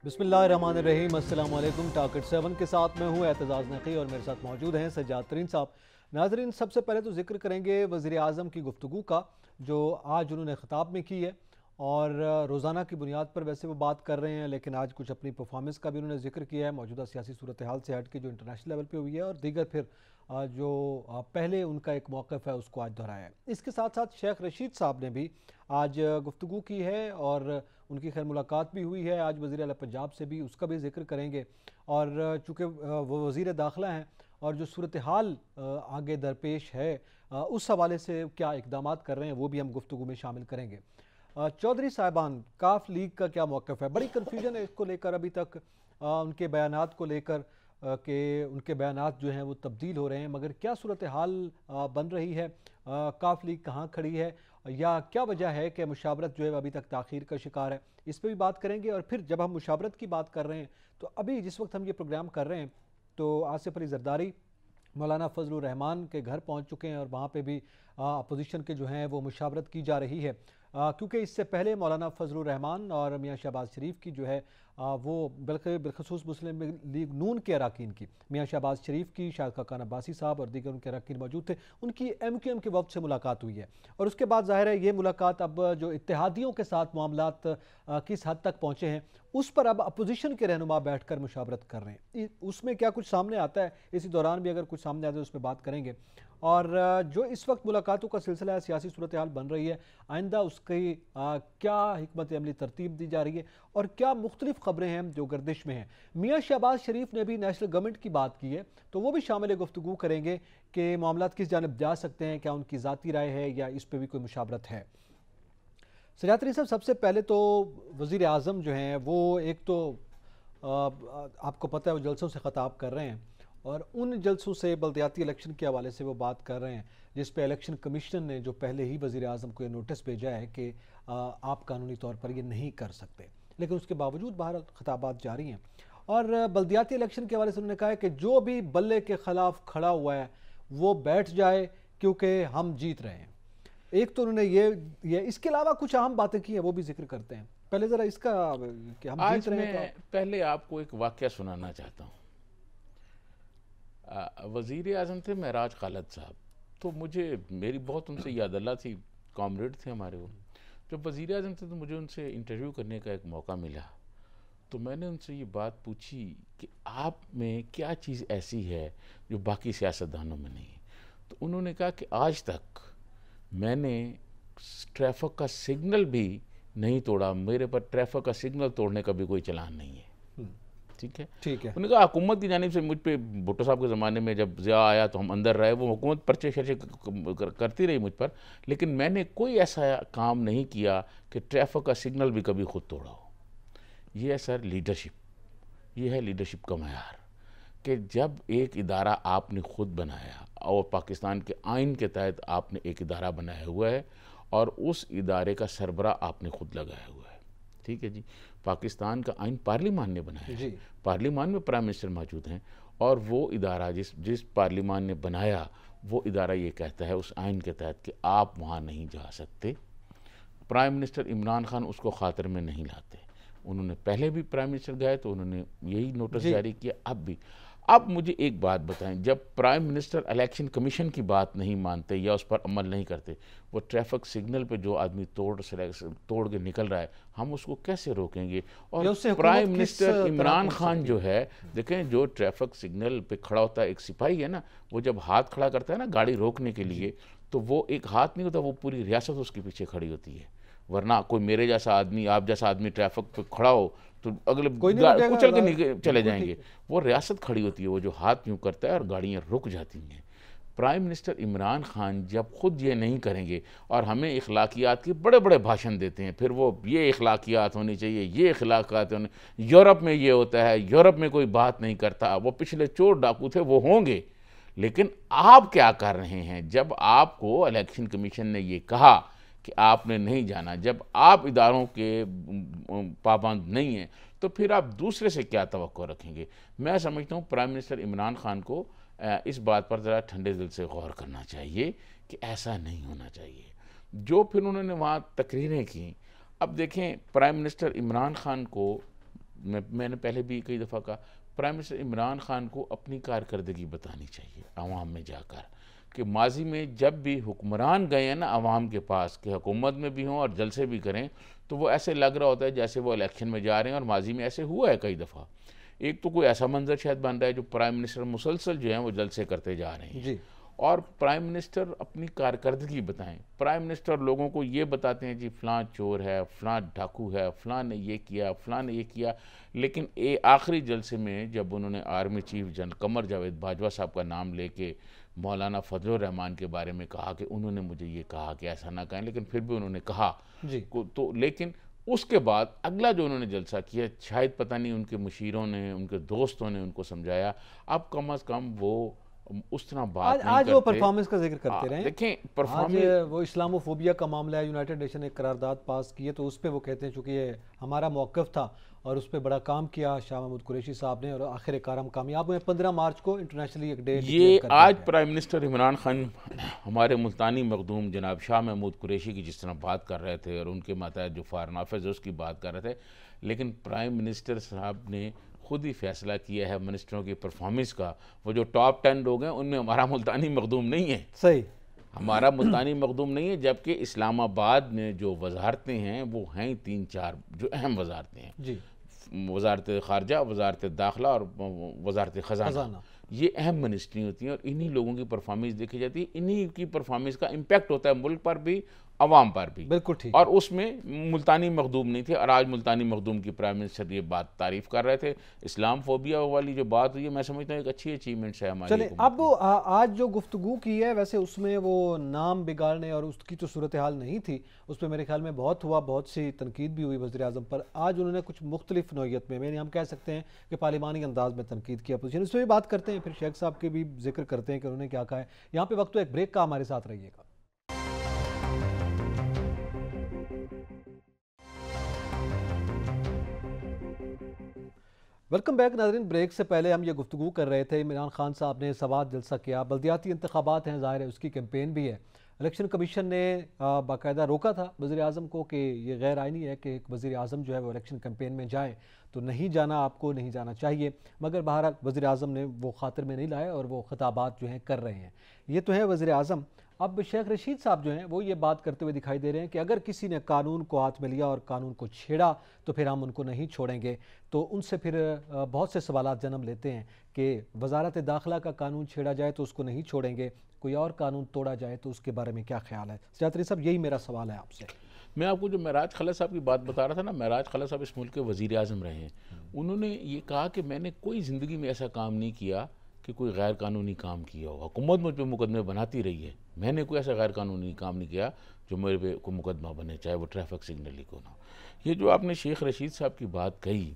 बिस्मिल्लाहिर्रहमानिर्रहीम, अस्सलाम वालेकुम। टारगेट 7 के साथ मैं हूँ एतजाज़ नक़ी और मेरे साथ मौजूद हैं सज्जाद तरीन साहब। नाज़रीन, सबसे पहले तो जिक्र करेंगे वज़ीर आज़म की गुफ्तगू का जो आज उन्होंने ख़िताब में की है। और रोज़ाना की बुनियाद पर वैसे वो बात कर रहे हैं, लेकिन आज कुछ अपनी परफॉर्मेंस का भी उन्होंने जिक्र किया है, मौजूदा सियासी सूरत हाल से हट के जो इंटरनेशनल लेवल पर हुई है, और दीगर फिर जो पहले उनका एक मौक़िफ़ है उसको आज दोहराया है। इसके साथ साथ शेख रशीद साहब ने भी आज गुफ्तगू की है और उनकी खैर मुलाकात भी हुई है आज वज़ीर आला पंजाब से भी, उसका भी जिक्र करेंगे। और चूँकि वो वज़ीर दाखिला हैं और जो सूरत हाल आगे दरपेश है उस हवाले से क्या इक़दामात कर रहे हैं वो भी हम गुफ्तगू में शामिल करेंगे। चौधरी साहिबान, काफ लीग का क्या मौक़िफ़ है? बड़ी कन्फ्यूजन है इसको लेकर अभी तक, उनके बयानात को लेकर कि उनके बयानात जो हैं वो तब्दील हो रहे हैं, मगर क्या सूरत हाल बन रही है? काफ लीग कहाँ खड़ी है या क्या वजह है कि मुशावरत जो है अभी तक ताख़ीर का शिकार है? इस पर भी बात करेंगे। और फिर जब हम मुशावरत की बात कर रहे हैं तो अभी जिस वक्त हम ये प्रोग्राम कर रहे हैं तो आसिफ अली जरदारी मौलाना फजलुर रहमान के घर पहुंच चुके हैं और वहाँ पे भी अपोजिशन के जो हैं वो मुशावरत की जा रही है, क्योंकि इससे पहले मौलाना फजलुर रहमान और मियाँ शहबाज शरीफ की जो है वो बिलखसूस मुस्लिम लीग नून के अरकान की, मियाँ शहबाज शरीफ की, शायद खाकान अब्बासी साहब और दीगर उनके अरकान मौजूद थे, उनकी MQM के वफ्द से मुलाकात हुई है। और उसके बाद ज़ाहिर है ये मुलाकात अब जो इत्तेहादियों के साथ मामलात किस हद तक पहुँचे हैं उस पर अब अपोजिशन के रहनुमा बैठ कर मुशावरत कर रहे हैं। उसमें क्या कुछ सामने आता है, इसी दौरान भी अगर कुछ सामने आता है उस पर बात करेंगे। और जो इस वक्त मुलाकातों का सिलसिला है, सियासी सूरत हाल बन रही है, आइंदा उसकी क्या हिकमत अमली तरतीब दी जा रही है और क्या मुख्तलिफ खबरें हैं जो गर्दिश में हैं। मियाँ शहबाज शरीफ ने भी नेशनल गवर्नमेंट की बात की है, तो वो भी शामिल गुफ्तगू करेंगे कि मामलात किस जानब जा सकते हैं, क्या उनकी ज़ाती राय है या इस पर भी कोई मुशावरत है। सजाद तरीन साहब, सबसे पहले तो वज़ीर आज़म जो हैं वो एक तो आपको पता है वो जलसों से ख़ताब कर रहे हैं और उन जलसों से बल्दियाती इलेक्शन के हवाले से वो बात कर रहे हैं जिस पे इलेक्शन कमीशन ने जो पहले ही वज़ीर आज़म को ये नोटिस भेजा है कि आप कानूनी तौर पर ये नहीं कर सकते, लेकिन उसके बावजूद बहरहाल खिताबात जारी हैं। और बल्दियाती इलेक्शन के हवाले से उन्होंने कहा है कि जो भी बल्ले के ख़िलाफ़ खड़ा हुआ है वो बैठ जाए क्योंकि हम जीत रहे हैं। एक तो उन्होंने ये इसके अलावा कुछ अहम बातें की हैं वो भी जिक्र करते हैं। पहले ज़रा इसका कि हम जीत आज रहे हैं मैं पहले आपको एक वाक़या सुनाना चाहता हूँ। वज़ीर आज़म थे महराज खालिद साहब, तो मुझे मेरी बहुत उनसे याद अल्लाह थी, कॉमरेड थे हमारे वो। जब वज़ीर आज़म थे तो मुझे उनसे इंटरव्यू करने का एक मौका मिला, तो मैंने उनसे ये बात पूछी कि आप में क्या चीज़ ऐसी है जो बाकी सियासतदानों में नहीं है। तो उन्होंने कहा कि आज तक मैंने ट्रैफिक का सिग्नल भी नहीं तोड़ा, मेरे पर ट्रैफिक का सिग्नल तोड़ने का भी कोई चलान नहीं है। ठीक है, ठीक है। उन्होंने कहा हुकूमत की जानिब से मुझ पे भुट्टो साहब के ज़माने में जब ज़िया आया तो हम अंदर रहे, वो हुकूमत पर्चे शर्चे करती रही मुझ पर, लेकिन मैंने कोई ऐसा काम नहीं किया कि ट्रैफिक का सिग्नल भी कभी खुद तोड़ा हो। ये है सर लीडरशिप, ये है लीडरशिप का मयार कि जब एक इदारा आपने ख़ुद बनाया और पाकिस्तान के आइन के तहत आपने एक इदारा बनाया हुआ है और उस इदारे का सरबरा आपने ख़ुद लगाया हुआ है। ठीक है जी, पाकिस्तान का आइन पार्लिमान ने बनाया है, पार्लिमान में प्राइम मिनिस्टर मौजूद हैं और वो इदारा जिस पार्लिमान ने बनाया वो इदारा ये कहता है उस आइन के तहत कि आप वहाँ नहीं जा सकते। प्राइम मिनिस्टर इमरान खान उसको खातिर में नहीं लाते। उन्होंने पहले भी प्राइम मिनिस्टर गए तो उन्होंने यही नोटिस जारी किया, अब भी। अब मुझे एक बात बताएं, जब प्राइम मिनिस्टर इलेक्शन कमीशन की बात नहीं मानते या उस पर अमल नहीं करते, वो ट्रैफिक सिग्नल पे जो आदमी तोड़ के निकल रहा है हम उसको कैसे रोकेंगे? और प्राइम मिनिस्टर इमरान खान जो है, देखें जो ट्रैफिक सिग्नल पे खड़ा होता है एक सिपाही है ना, वो जब हाथ खड़ा करता है ना गाड़ी रोकने के लिए, तो वो एक हाथ नहीं होता, वो पूरी रियासत उसके पीछे खड़ी होती है। वरना कोई मेरे जैसा आदमी, आप जैसा आदमी ट्रैफिक पे खड़ा हो तो अगले कुचल के चले जाएंगे। वो रियासत खड़ी होती है, वो जो हाथ यूँ करता है और गाड़ियाँ रुक जाती हैं। प्राइम मिनिस्टर इमरान खान जब खुद ये नहीं करेंगे और हमें इखलाकियात के बड़े बड़े भाषण देते हैं, फिर वो ये इखलाकियात होनी चाहिए, ये इखलाकियात होने, यूरोप में ये होता है, यूरोप में कोई बात नहीं करता, वो पिछले चोर डाकू थे वो होंगे। लेकिन आप क्या कर रहे हैं? जब आपको इलेक्शन कमीशन ने ये कहा कि आपने नहीं जाना, जब आप इदारों के पाबंद नहीं हैं, तो फिर आप दूसरे से क्या तवक्को रखेंगे? मैं समझता हूँ प्राइम मिनिस्टर इमरान खान को इस बात पर ज़रा ठंडे दिल से गौर करना चाहिए कि ऐसा नहीं होना चाहिए। जो फिर उन्होंने वहाँ तकरीरें की, अब देखें प्राइम मिनिस्टर इमरान खान को मैंने पहले भी कई दफ़ा कहा, प्राइम मिनिस्टर इमरान खान को अपनी कारकर्दगी बतानी चाहिए आवाम में जाकर, कि माजी में जब भी हुक्मरान गए हैं ना आवाम के पास, कि हुकूमत में भी हों और जलसे भी करें, तो वो ऐसे लग रहा होता है जैसे वो इलेक्शन में जा रहे हैं, और माजी में ऐसे हुआ है कई दफ़ा। एक तो कोई ऐसा मंजर शायद बन रहा है जो प्राइम मिनिस्टर मुसलसल जो है वो जलसे करते जा रहे हैं जी। और प्राइम मिनिस्टर अपनी कारकर्दगी बताएं। प्राइम मिनिस्टर लोगों को ये बताते हैं जी फ़लाँ चोर है, फ़लाँ डाकू है, फ़लाँ ने ये किया, फ़लाँ ने ये किया, लेकिन आखिरी जलसे में जब उन्होंने army chief general Qamar Javed Bajwa साहब का नाम लेके मौलाना फजलुर रहमान के बारे में कहा कि उन्होंने मुझे ये कहा कि ऐसा ना कहें, लेकिन फिर भी उन्होंने कहा जी। तो लेकिन उसके बाद अगला जो उन्होंने जलसा किया, शायद पता नहीं उनके मुशीरों ने, उनके दोस्तों ने उनको समझाया, अब कम अज़ कम वो उस तरह बात नहीं आज करते। वो परफॉर्मेंस का जिक्र करते रहे। देखें आज परफॉर्मेंस, वो इस्लामोफोबिया का मामला है, यूनाइटेड नेशन ने करारदाद पास की है, तो उस पर वो कहते हैं चूँकि ये हमारा मौक़िफ़ था और उस पर बड़ा काम किया शाह महमूद कुरैशी साहब ने, और आखिरकार हम कामयाब हुए। 15 मार्च को इंटरनेशनली एक डे ये आज प्राइम मिनिस्टर इमरान खान हमारे मुल्तानी मखदूम जनाब शाह महमूद कुरैशी की जिस तरह बात कर रहे थे और उनके मातहत जो फार नाफिज है उसकी बात कर रहे थे, लेकिन प्राइम मिनिस्टर साहब ने खुद ही फैसला किया है मिनिस्टरों की परफॉर्मेंस का। वो जो टॉप 10 लोग हैं उनमें हमारा मुल्तानी मखदूम नहीं है। सही, हमारा मुल्तानी मखदूम नहीं है, जबकि इस्लामाबाद में जो वजारतें हैं वो हैं 3-4 जो अहम वजारतें हैं जी। वजारत खारजा, वजारत दाखिला और वजारत ख़जाना। ये अहम मिनिस्ट्री होती हैं और इन्हीं लोगों की परफॉर्मेंस देखी जाती है। इन्हीं की परफॉर्मेंस का इम्पैक्ट होता है मुल्क पर भी, अवाम पर भी। बिल्कुल ठीक। और उसमें मुल्तानी मखदूम नहीं थे, और आज मुल्तानी मखदूम की प्राइम मिनिस्टर ये बात तारीफ़ कर रहे थे। इस्लाम फोबिया वाली जो बात हुई है, मैं समझता हूँ एक अच्छी अचीवमेंट्स है हमारी। चले अब आज जो गुफ्तगू की है, वैसे उसमें वो नाम बिगाड़ने और उसकी तो सूरत हाल नहीं थी, उस पर मेरे ख्याल में बहुत हुआ, बहुत सी तनकीद भी हुई वज़ीर आज़म पर। आज उन्होंने कुछ मुख्तलिफ नौइयत में, हम कह सकते हैं कि पार्लिमानी अंदाज में तनकीद की अपोजिशन, इस पर भी बात करते हैं, फिर शेख साहब के भी जिक्र करते हैं कि उन्होंने क्या कहा है। यहाँ पे वक्त तो एक ब्रेक का, हमारे साथ रहिएगा। वेलकम बैक नाज़रीन। ब्रेक से पहले हम ये गुफ्तगू कर रहे थे, इमरान खान साहब ने सवात जलसा किया, बल्दियाती इंतखाबात हैं, ज़ाहिर है उसकी कैंपेन भी है। इलेक्शन कमीशन ने बाकायदा रोका था वज़ीर आज़म को कि ये गैर आइनी है कि एक वज़ीर आज़म जो है वो इलेक्शन कैंपेन में जाए, तो नहीं जाना, आपको नहीं जाना चाहिए। मगर बहरहाल वज़ीर आज़म ने वो खातिर में नहीं लाए और वो खिताबात जो हैं कर रहे हैं। ये तो है वज़ीर आज़म। अब शेख रशीद साहब जो हैं वो ये बात करते हुए दिखाई दे रहे हैं कि अगर किसी ने कानून को हाथ में लिया और कानून को छेड़ा तो फिर हम उनको नहीं छोड़ेंगे। तो उनसे फिर बहुत से सवालात जन्म लेते हैं कि वजारत दाखिला का कानून छेड़ा जाए तो उसको नहीं छोड़ेंगे, कोई और कानून तोड़ा जाए तो उसके बारे में क्या ख्याल है? सजाद साहब, यही मेरा सवाल है आपसे। मैं आपको जो महराज खला साहब की बात बता रहा था ना, महराज खला साहब इस मुल्क के वज़ीर आज़म रहे हैं। उन्होंने ये कहा कि मैंने कोई ज़िंदगी में ऐसा काम नहीं किया कि कोई गैर कानूनी काम किया हो। हुकूमत मुझ पर मुकदमे बनाती रही है, मैंने कोई ऐसा गैर कानूनी काम नहीं किया जो मेरे पे कोई मुकदमा बने, चाहे वो ट्रैफिक सिग्नल ही को ना। ये जो आपने शेख रशीद साहब की बात कही,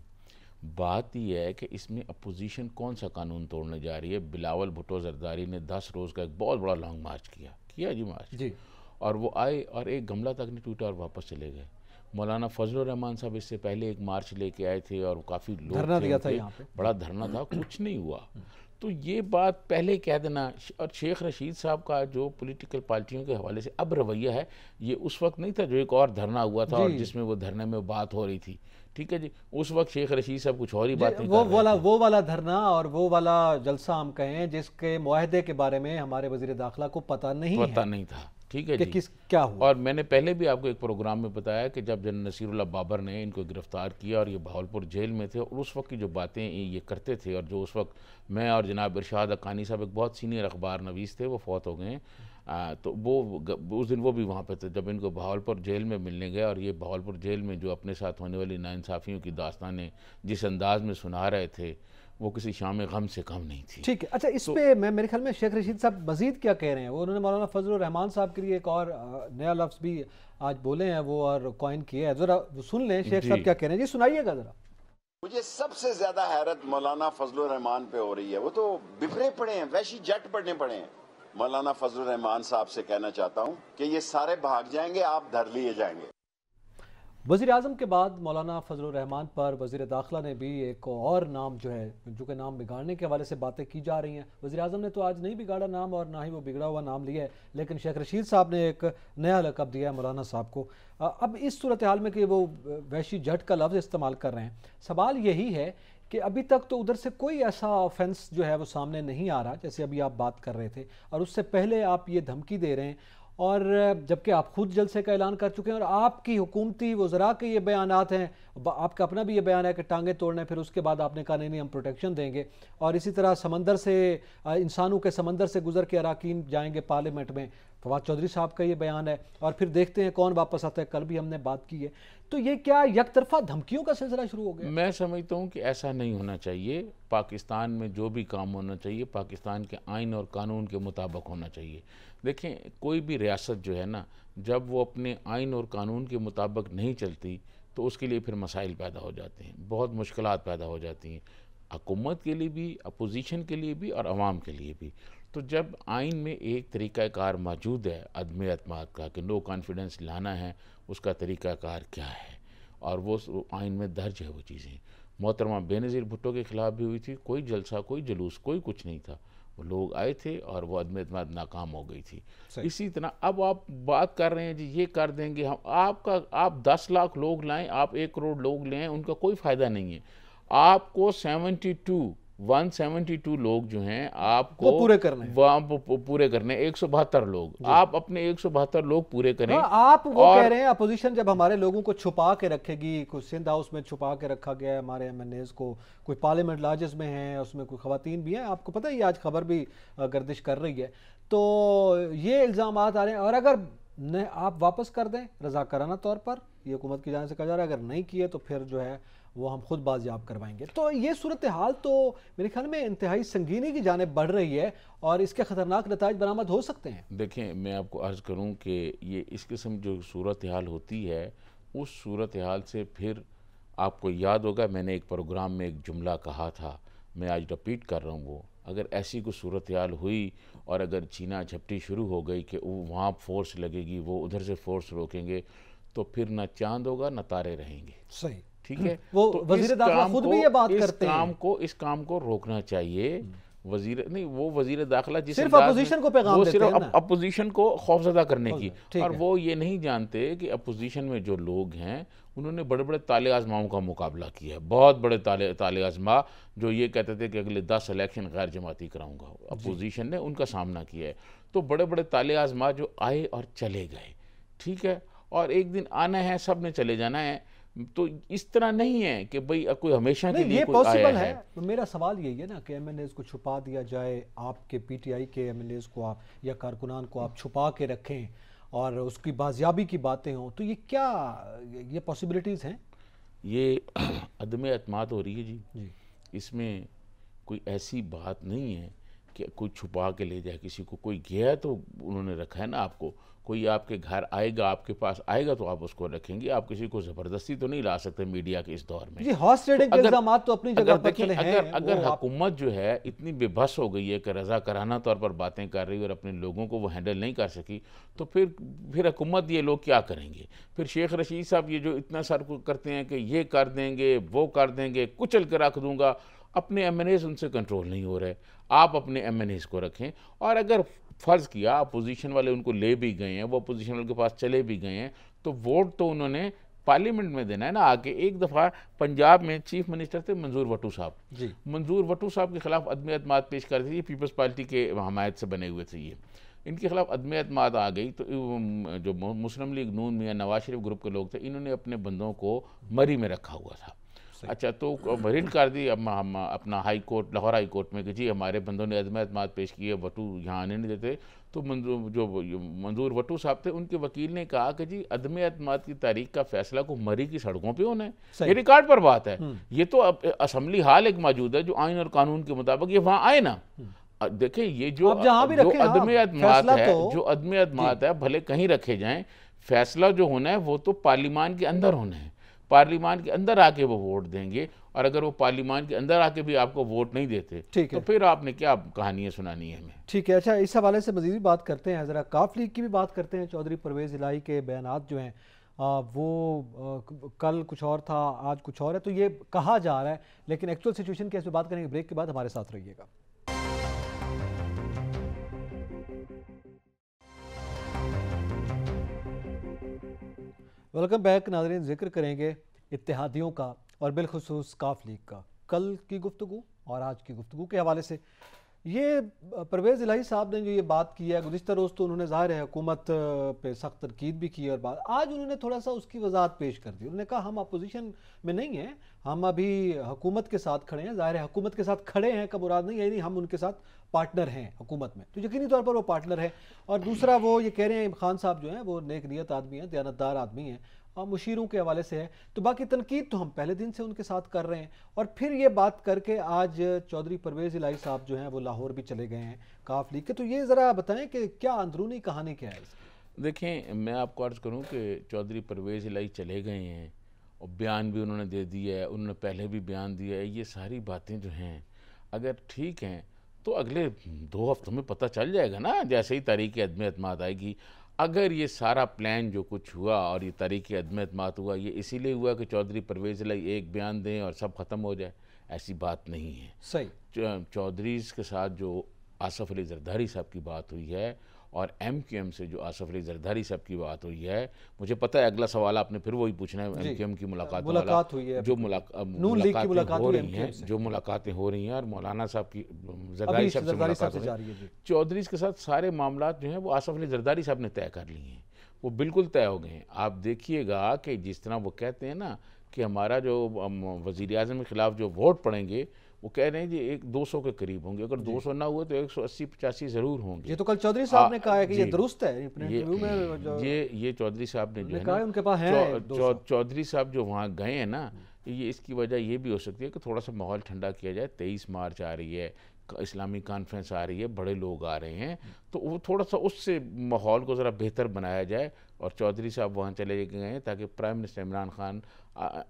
बात यह है कि इसमें अपोजिशन कौन सा कानून तोड़ने जा रही है। बिलावल भुट्टो जरदारी ने 10 रोज़ का एक बहुत बड़ा लॉन्ग मार्च किया जी मार्च जी, और वो आए और एक गमला तक नहीं टूटा और वापस चले गए। मौलाना फजलुर रहमान साहब इससे पहले एक मार्च लेके आए थे और काफ़ी लोग धरना दिया था, यहाँ पे बड़ा धरना था, कुछ नहीं हुआ। तो ये बात पहले कह देना। और शेख रशीद साहब का जो पॉलिटिकल पार्टियों के हवाले से अब रवैया है, ये उस वक्त नहीं था जो एक और धरना हुआ था और जिसमें वो धरने में बात हो रही थी, ठीक है जी। उस वक्त शेख रशीद साहब कुछ और ही बातें वो वाला धरना और वो वाला जलसा हम कहें जिसके मुआहदे के बारे में हमारे वज़ीर दाखिला को पता नहीं था, ठीक है जी, किस क्या हुआ। और मैंने पहले भी आपको एक प्रोग्राम में बताया कि जब जनरल नसीरुल्लाह बाबर ने इनको गिरफ्तार किया और ये बहावलपुर जेल में थे, और उस वक्त की जो बातें ये करते थे, और जो उस वक्त मैं और जनाब इरशाद हक्कानी साहब एक बहुत सीनियर अखबार नवीस थे, वो फौत हो गए। तो वो उस दिन वो भी वहाँ पे थे जब इनको बहावलपुर जेल में मिलने गए, और ये बहावलपुर जेल में जो अपने साथ होने वाली नाइंसाफ़ियों की दास्तानें जिस अंदाज में सुना रहे थे, वो किसी शाम गम से कम नहीं थी। ठीक है, अच्छा इस पे मैं मेरे ख्याल में शेख रशीद साहब मजीद क्या कह रहे हैं। वो उन्होंने मौलाना फजलुर रहमान साहब के लिए एक और नया लफ्ज़ भी आज बोले हैं वो, और कॉइन किया है, ज़रा सुन लें शेख साहब क्या कह रहे हैं जी, सुनाइएगा ज़रा। मुझे सबसे ज्यादा हैरत मौलाना फजलुर रहमान पे हो रही है। वो तो बिफरे पड़े हैं, वैशी जट पड़ने पड़े हैं। मौलाना फजलुर रहमान साहब से कहना चाहता हूँ कि ये सारे भाग जाएंगे, आप धर लिए जाएंगे। वज़ीर आज़म के बाद मौलाना फजलुर रहमान पर वज़ीर दाखिला ने भी एक और नाम जो है, जो कि नाम बिगाड़ने के हवाले से बातें की जा रही हैं। वज़ीर आज़म ने तो आज नहीं बिगाड़ा नाम और ना ही वो बिगड़ा हुआ नाम लिया है, लेकिन शेख रशीद साहब ने एक नया लक़ब दिया है मौलाना साहब को। अब इस सूरत हाल में कि वो वैशी जट का लफ्ज़ इस्तेमाल कर रहे हैं, सवाल यही है कि अभी तक तो उधर से कोई ऐसा ऑफेंस जो है वो सामने नहीं आ रहा, जैसे अभी आप बात कर रहे थे, और उससे पहले आप ये धमकी दे रहे हैं, और जबकि आप खुद जलसे का ऐलान कर चुके हैं और आपकी हुकूमती वज़रा के ये बयानात हैं, आपका अपना भी ये बयान है कि टांगे तोड़ने, फिर उसके बाद आपने कहा नहीं हम प्रोटेक्शन देंगे, और इसी तरह समंदर से इंसानों के समंदर से गुजर के अराकीन जाएंगे पार्लियामेंट में, फवाद चौधरी साहब का ये बयान है, और फिर देखते हैं कौन वापस आता है। कल भी हमने बात की है। तो ये क्या एक तरफा धमकियों का सिलसिला शुरू हो गया? मैं समझता हूँ कि ऐसा नहीं होना चाहिए। पाकिस्तान में जो भी काम होना चाहिए पाकिस्तान के आइन और कानून के मुताबिक होना चाहिए। देखें, कोई भी रियासत जो है ना, जब वो अपने आइन और कानून के मुताबिक नहीं चलती तो उसके लिए फिर मसाइल पैदा हो जाते हैं, बहुत मुश्किलात पैदा हो जाती हैं, हुकूमत के लिए भी, अपोजिशन के लिए भी और आवाम के लिए भी। तो जब आइन में एक तरीक़ाकार मौजूद है अदम एतमाद का कि नो कॉन्फिडेंस लाना है, उसका तरीक़ाकार क्या है, और वो आइन में दर्ज है वो चीज़ें। मोहतरमा बेनज़ीर भुट्टो के ख़िलाफ़ भी हुई थी, कोई जलसा, कोई जुलूस, कोई कुछ नहीं था, वो लोग आए थे और वो अदम एतमाद नाकाम हो गई थी। इसी तरह अब आप बात कर रहे हैं जी ये कर देंगे हम, आप 10 लाख लोग लाएं, आप 1 करोड़ लोग लें, उनका कोई फ़ायदा नहीं है। आपको 172 लोग जो हैं आपको पूरे करने, पूरे करने 172 लोग, आप अपने 172 लोग पूरे करें। आप वो कह रहे हैं अपोजिशन जब हमारे लोगों को छुपा के रखेगी, कुछ सिंध हाउस में छुपा के रखा गया है हमारे MNAs को, कोई पार्लियामेंट लॉजेस में हैं, उसमें कोई खवातीन भी हैं, आपको पता है ये आज खबर भी गर्दिश कर रही है। तो ये इल्ज़ाम आ रहे हैं, और अगर आप वापस कर दें रज़ाकाराना तौर पर, ये हुकूमत की जाने से कहा जा रहा है, अगर नहीं किए तो फिर जो है वो हम खुद बाजियाब करवाएंगे। तो ये सूरत हाल तो मेरे ख्याल में इंतहाई संगीनी की जानिब बढ़ रही है और इसके ख़तरनाक नताइज बरामद हो सकते हैं। देखें, मैं आपको अर्ज़ करूं कि ये इस किस्म जो सूरत हाल होती है, उस सूरत हाल से फिर आपको याद होगा मैंने एक प्रोग्राम में एक जुमला कहा था, मैं आज रिपीट कर रहा हूँ, वो अगर ऐसी कोई सूरत हाल हुई और अगर छीना झपटी शुरू हो गई कि वहाँ फोर्स लगेगी, वो उधर से फोर्स रोकेंगे, तो फिर ना चांद होगा ना तारे रहेंगे। सही, ठीक है। वो तो वज़ीर दाखिला खुद भी ये बात करते हैं, इस काम को रोकना चाहिए। वजीर नहीं, वो वजीर दाखिला जिस सिर्फ अपोजिशन को पैगाम देते हैं ना, अपोजिशन को खौफजदा करने की, और वो ये नहीं जानते कि अपोजिशन में जो लोग हैं उन्होंने बड़े बड़े ताले आजमाओं का मुकाबला किया है, बहुत बड़े ताले आजमा जो ये कहते थे कि अगले 10 इलेक्शन गैर जमाती कराऊंगा, अपोजिशन ने उनका सामना किया है। तो बड़े बड़े ताले आजमा जो आए और चले गए, ठीक है, और एक दिन आना है, सब ने चले जाना है। तो इस तरह नहीं है कि भाई कोई हमेशा के लिए ये कोई पॉसिबल आया है। तो मेरा सवाल यही है ना कि MNAs को छुपा दिया जाए, आपके PTI के MNAs को आप या कारकुनान को आप छुपा के रखें और उसकी बाजियाबी की बातें हों, तो ये क्या ये पॉसिबिलिटीज़ हैं? ये अदम एतमाद हो रही है जी। इसमें कोई ऐसी बात नहीं है कि कोई छुपा के ले जाए किसी को, कोई गया तो उन्होंने रखा है ना आपको, कोई आपके घर आएगा, आपके पास आएगा तो आप उसको रखेंगे, आप किसी को ज़बरदस्ती तो नहीं ला सकते मीडिया के इस दौर में जी। हॉर्स ट्रेडिंग के इल्ज़ामात तो अपनी जगह पर चले हैं। अगर हुकूमत जो है इतनी बेबस हो गई है कि रज़ाकाराना तौर पर बातें कर रही है और अपने लोगों को वो हैंडल नहीं कर सकी, तो फिर हुकूमत ये लोग क्या करेंगे? फिर शेख रशीद साहब ये जो इतना सर करते हैं कि ये कर देंगे, वो कर देंगे, कुचल के रख दूंगा, अपने MNAs उनसे कंट्रोल नहीं हो रहे। आप अपने MNAs को रखें, और अगर फ़र्ज़ किया अपोजिशन वाले उनको ले भी गए हैं, वो अपोजिशन वाले के पास चले भी गए हैं, तो वोट तो उन्होंने पार्लियामेंट में देना है ना आके। एक दफ़ा पंजाब में चीफ मिनिस्टर थे मंजूर वटू साहब जी, मंजूर वटू साहब के खिलाफ अदम एतमाद पेश कर दी थी, पीपल्स पार्टी के हमायत से बने हुए थे, ये इनके खिलाफ अदम एतमाद आ गई, तो जो मुस्लिम लीग नून में या नवाज शरीफ ग्रुप के लोग थे, इन्होंने अपने बंदों को मरी में रखा हुआ था। अच्छा, तो रिट कर दी हम अपना high court, Lahore high court में कि जी हमारे बंदों ने अदम एतमाद पेश किए, वटू यहाँ आने नहीं देते। तो मंजूर वटू साहब थे, उनके वकील ने कहा कि जी अदम एतमाद की तारीख का फैसला को मरी की सड़कों पे होना है, ये रिकॉर्ड पर बात है, ये तो असम्बली हाल एक मौजूद है जो आइन और कानून के मुताबिक ये वहाँ आए ना। देखिए ये जो अदम एतमाद है, जो अदम एतमाद है, भले कहीं रखे जाएं, फैसला जो होना है वो तो पार्लियामान के अंदर होना है, पार्लियामान के अंदर आके वो वोट देंगे, और अगर वो पार्लियामान के अंदर आके भी आपको वोट नहीं देते तो फिर आपने क्या कहानियाँ सुनानी है हमें। ठीक है, अच्छा इस हवाले से मज़ीद बात करते हैं, ज़रा काफ लीग की भी बात करते हैं। चौधरी परवेज़ इलाही के बयानात जो हैं कल कुछ और था, आज कुछ और है, तो ये कहा जा रहा है, लेकिन एक्चुअल सिचुएशन की इस पे बात करेंगे ब्रेक के बाद। हमारे साथ रहिएगा। वेलकम बैक नाज़रीन। जिक्र करेंगे इत्तेहादियों का और बिलखुसूस काफ लीग का, कल की गुफ्तगू और आज की गुफ्तगू के हवाले से। ये परवेज़ इलाही साहब ने जो ये बात की है, गुज़िश्ता रोज़ तो उन्होंने ज़ाहिर है हुकूमत पे सख्त तनकीद भी की, और बात आज उन्होंने थोड़ा सा उसकी वजाहत पेश कर दी। उन्होंने कहा हम अपोजिशन में नहीं हैं, हम अभी हुकूमत के साथ खड़े हैं। ज़ाहिर है हुकूमत के साथ खड़े हैं का मुराद नहीं है, हम उनके साथ पार्टनर हैं हुकूमत में, तो यकीनी तौर पर वो पार्टनर है। और दूसरा वो ये कह रहे हैं खान साहब जो हैं वो नेक नीयत आदमी हैं, दयानतदार आदमी हैं, और मुशीरों के हवाले से है। तो बाकी तनकीद तो हम पहले दिन से उनके साथ कर रहे हैं। और फिर ये बात करके आज चौधरी परवेज़ इलाही साहब जो हैं वो लाहौर भी चले गए हैं काफ लीग के। तो ये ज़रा बताएं कि क्या अंदरूनी कहानी क्या है इसकी? देखें, मैं आपको अर्ज़ करूं कि चौधरी परवेज़ इलाही चले गए हैं और बयान भी उन्होंने दे दिया है, उन्होंने पहले भी बयान दिया है। ये सारी बातें जो हैं अगर ठीक हैं तो अगले 2 हफ्तों में पता चल जाएगा ना, जैसे ही तारीख़ अदम एतमाद आएगी। अगर ये सारा प्लान जो कुछ हुआ और ये तारीख़ अदम एतमाद हुआ, ये इसीलिए हुआ कि चौधरी परवेज़ इलाही एक बयान दें और सब ख़त्म हो जाए, ऐसी बात नहीं है। सही चौधरीज़ के साथ जो आसफ़ अली ज़रदारी साहब की बात हुई है और MQM से जो आसफ़ अली ज़रदारी साहब की बात हुई है, मुझे पता है अगला सवाल आपने फिर वही पूछना है। MQM की मुलाकात हुई है, जो मुलाकातें हो रही हैं, जो मुलाकातें हो रही हैं और मौलाना साहब की ज़रदारी साहब से मुलाकात हो रही है, चौधरी के साथ सारे मामला जो हैं वो आसफ़ अली ज़रदारी साहब ने तय कर लिए हैं, वो बिल्कुल तय हो गए हैं। आप देखिएगा कि जिस तरह वो कहते हैं ना कि हमारा जो वज़ीर आज़म के ख़िलाफ़ जो वोट पड़ेंगे, वो कह रहे हैं जी 200 के करीब होंगे, अगर 200 ना हुए तो 180-85 ज़रूर होंगे। ये तो कल चौधरी साहब ने कहा है कि ये दुरुस्त है। ये चौधरी साहब ने जो है ना, उनके पास है चौधरी साहब जो वहाँ गए हैं ना, ये इसकी वजह ये भी हो सकती है कि थोड़ा सा माहौल ठंडा किया जाए। 23 मार्च आ रही है, इस्लामी कॉन्फ्रेंस आ रही है, बड़े लोग आ रहे हैं, तो वो थोड़ा सा उससे माहौल को ज़रा बेहतर बनाया जाए। और चौधरी साहब वहाँ चले गए हैं ताकि प्राइम मिनिस्टर इमरान खान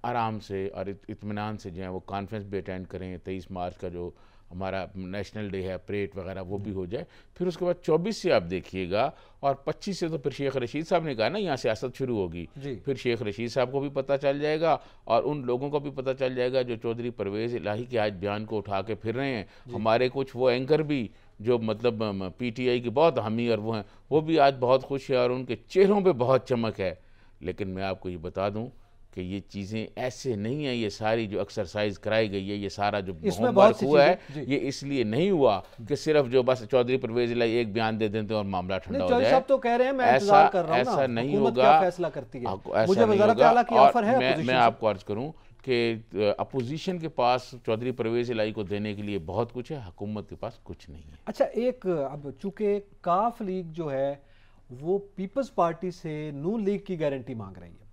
आराम से और इत्मीनान से जो है वो कॉन्फ्रेंस भी अटेंड करें। 23 मार्च का जो हमारा नेशनल डे है, परेड वगैरह, वो भी हो जाए। फिर उसके बाद 24 से आप देखिएगा और 25 से तो फिर शेख रशीद साहब ने कहा ना यहाँ सियासत शुरू होगी। फिर शेख रशीद साहब को भी पता चल जाएगा और उन लोगों को भी पता चल जाएगा जो चौधरी परवेज़ इलाही के आज बयान को उठा के फिर रहे हैं। हमारे कुछ वो एंकर भी जो मतलब PTI की बहुत हामी और वो हैं, वो भी आज बहुत खुश है और उनके चेहरों पे बहुत चमक है। लेकिन मैं आपको ये बता दूं कि ये चीज़ें ऐसे नहीं है, ये सारी जो एक्सरसाइज कराई गई है, ये सारा जो होमवर्क हुआ है, ये इसलिए नहीं हुआ कि सिर्फ जो बस चौधरी परवेज़ इलाही एक बयान दे देते और मामला ठंडा हो जाए। तो कह रहे हैं मैं इंतजार कर रहा हूं, ऐसा नहीं होगा, फैसला करती है। मुझे वज़ारत आला की ऑफर है। मैं आपको अर्ज करूं कि अपोजिशन के पास चौधरी परवेज़ इलाही को देने के लिए बहुत कुछ है, हुकूमत के पास कुछ नहीं है। अच्छा, एक अब चूंकि काफ लीग जो है वो पीपल्स पार्टी से नून लीग की गारंटी मांग रही है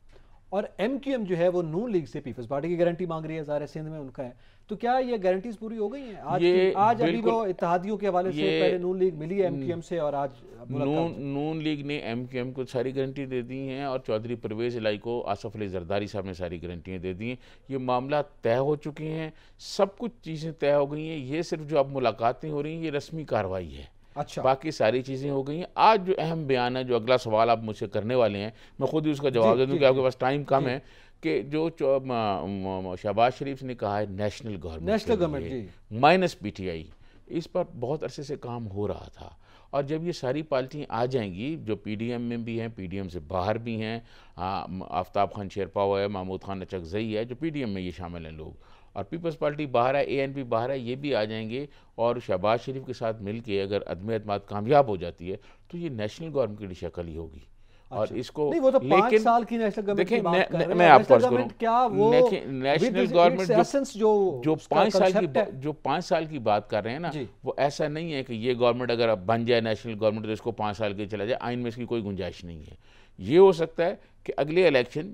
और MQM जो है वो नून लीग से पीपल्स पार्टी की गारंटी मांग रही है, ज़ाहिर सिंध में उनका है। तो क्या ये गारंटीज पूरी हो गई हैं? आज अभी वो इत्तेहादियों के हवाले से पहले नून लीग मिली है MQM से और आज नून लीग ने MQM को सारी गारंटी दे दी हैं और चौधरी परवेज़ इलाही को आसफ़ अली ज़रदारी साहब ने सारी गारंटियाँ दे दी हैं। ये मामला तय हो चुके हैं, सब कुछ चीज़ें तय हो गई हैं। ये सिर्फ जो अब मुलाकातें हो रही हैं ये रस्मी कार्रवाई है। अच्छा, बाकी सारी चीज़ें हो गई हैं। आज जो अहम बयान है, जो अगला सवाल आप मुझसे करने वाले हैं, मैं खुद ही उसका जवाब दे दूँ कि आपके पास टाइम कम है, कि जो शहबाज शरीफ ने कहा है नेशनल गवर्नमेंट माइनस PTI, इस पर बहुत अरसे से काम हो रहा था। और जब ये सारी पार्टियाँ आ जाएंगी, जो PDM में भी हैं, PDM से बाहर भी हैं, आफ्ताब खान शेरपाव है, महमूद खान अचकज़ई है, जो PDM में ये शामिल हैं लोग, और पीपल्स पार्टी बाहर है, ANP बाहर है, ये भी आ जाएंगे। और शहबाज शरीफ के साथ मिलके अगर अदम एतमाद कामयाब हो जाती है तो ये नेशनल गवर्नमेंट की शक्ल ही होगी। अच्छा, और इसको नहीं, वो तो 5 साल की नेशनल गवर्नमेंट की बात कर रहे हैं। मैं आपको अर्ज करूं, क्या वो नेशनल गवर्नमेंट जो 5 साल की बात कर रहे हैं ना, वो ऐसा नहीं है कि ये गवर्नमेंट अगर अब बन जाए नेशनल गवर्नमेंट तो इसको 5 साल के चला जाए, आइन में इसकी कोई गुंजाइश नहीं है। ये हो सकता है कि अगले इलेक्शन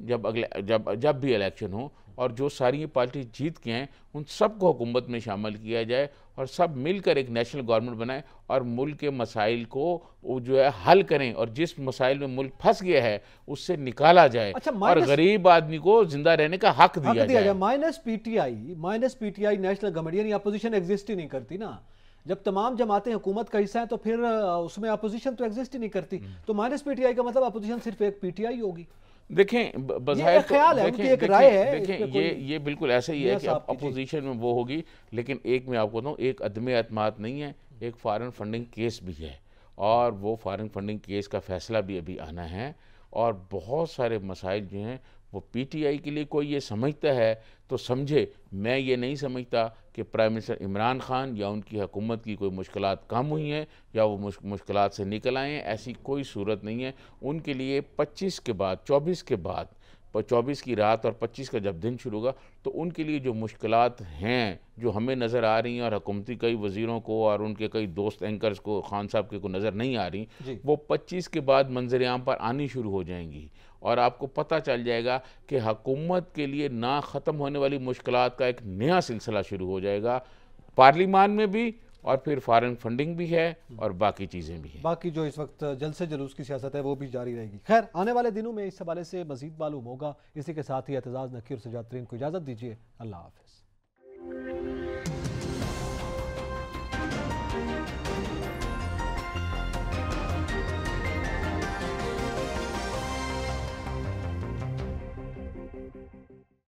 जब भी इलेक्शन हो और जो सारी पार्टी जीत के हैं उन सबको हुकूमत में शामिल किया जाए और सब मिलकर एक नेशनल गवर्नमेंट बनाए और मुल्क के मसाइल को जो है हल करें और जिस मसाइल में मुल्क फंस गया है उससे निकाला जाए। अच्छा, और गरीब आदमी को जिंदा रहने का हक दिया जाए। माइनस पीटीआई नेशनल गवर्नमेंट यानी अपोजिशन एग्जिस्ट ही नहीं करती ना। जब तमाम जमातें हुकूमत का हिस्सा है तो फिर उसमें अपोजिशन तो एग्जिस्ट ही नहीं करती। तो माइनस PTI का मतलब अपोजिशन सिर्फ एक PTI होगी। देखें ये एक ख्याल है, उनकी एक राय है, देखें ये बिल्कुल ऐसे ही है कि अपोजिशन में वो होगी, लेकिन एक मैं आपको बताऊँ, एक अदम एतमाद नहीं है, एक फॉरेन फंडिंग केस भी है और वो फॉरेन फंडिंग केस का फैसला भी अभी आना है। और बहुत सारे मसाइल जो हैं वो पीटीआई के लिए कोई ये समझता है तो समझे, मैं ये नहीं समझता कि प्राइम मिनिस्टर इमरान खान या उनकी हुकूमत की कोई मुश्किलात कम हुई हैं या वो मुश्किलात से निकल आए हैं, ऐसी कोई सूरत नहीं है। उनके लिए 25 के बाद 24 के बाद 24 की रात और 25 का जब दिन शुरू होगा तो उनके लिए जो मुश्किलात हैं जो हमें नज़र आ रही हैं और हुकूमती कई वज़ीरों को और उनके कई दोस्त एंकर्स को खान साहब के को नज़र नहीं आ रही, वो 25 के बाद मंजर आम पर आनी शुरू हो जाएंगी और आपको पता चल जाएगा कि हुकूमत के लिए ना ख़त्म होने वाली मुश्किलात का एक नया सिलसिला शुरू हो जाएगा, पार्लिमान में भी और फिर फॉरेन फंडिंग भी है और बाकी चीज़ें भी हैं। बाकी जो इस वक्त जल्द से जुलूस की सियासत है वो भी जारी रहेगी। खैर, आने वाले दिनों में इस हवाले से मजीद मालूम होगा। इसी के साथ ही एतजाज़ नकीर और सजाद तरीन को इजाज़त दीजिए। अल्लाह हाफ़िज़।